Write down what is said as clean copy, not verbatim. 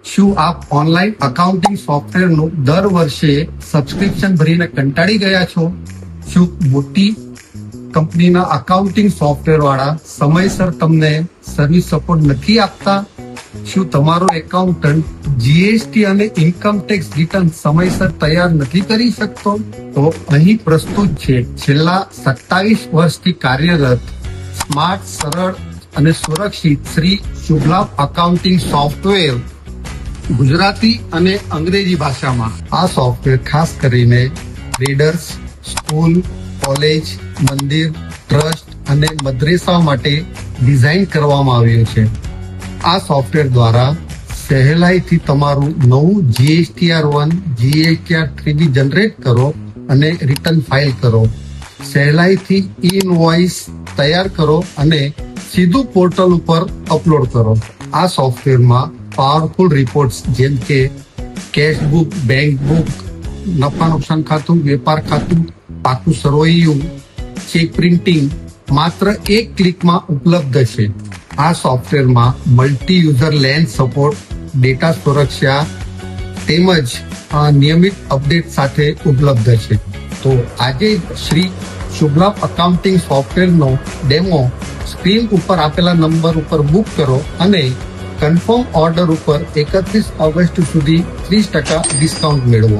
શું આપ online accounting સોફ્ટવેરનું દર વર્ષે સબસ્ક્રિપ્શન ભરીને કંટાળી ગયા છો? શું મોટી કંપનીના અકાઉન્ટિંગ સોફ્ટવેર વાળા સમયસર તમને સર્વિસ સપોર્ટ નથી આપતા? શું તમારો એકાઉન્ટન્ટ જીએસટી અને ઇન્કમ ટેક્સ રિટર્ન સમયસર તૈયાર નથી કરી શકતો? તો અહીં પ્રસ્તુત છે છેલ્લા 27 વર્ષથી કાર્યરત સ્માર્ટ, સરળ અને સુરક્ષિત શ્રી શુભલાભ અકાઉન્ટિંગ સોફ્ટવેર. ગુજરાતી અને અંગ્રેજી ભાષામાં આ સોફ્ટવેર ખાસ કરીને ટ્રેડર્સ, સ્કૂલ, કોલેજ, મંદિર, ટ્રસ્ટ અને મદ્રેસા માટે ડિઝાઇન કરવામાં આવ્યું છે. આ સોફ્ટવેર દ્વારા સહેલાઈથી તમારું નવું GSTR1, GSTR3 જનરેટ કરો અને રિટર્ન ફાઇલ કરો. સહેલાઈથી ઇનવોઇસ તૈયાર કરો અને સીધું પોર્ટલ ઉપર અપલોડ કરો. આ સોફ્ટવેરમાં પાવરફુલ રિપોર્ટ્સ જેમ કે કેશ બુક, બેંક બુક, નફા નુકસાન ખાતું, વેપાર ખાતું, પાકું સરવૈયું, ચેક પ્રિન્ટિંગ માત્ર એક ક્લિકમાં ઉપલબ્ધ છે. આ સોફ્ટવેરમાં multi user lens support, data સુરક્ષા તેમજ નિયમિત અપડેટ સાથે ઉપલબ્ધ છે. તો આજે શ્રી શુભલાભ અકાઉન્ટિંગ સોફ્ટવેરનો ડેમો સ્ક્રીન ઉપર આપેલા નંબર ઉપર બુક કરો અને કન્ફર્મ ઓર્ડર ઉપર 31 ઓગસ્ટ સુધી 30% ડિસ્કાઉન્ટ મેળવો.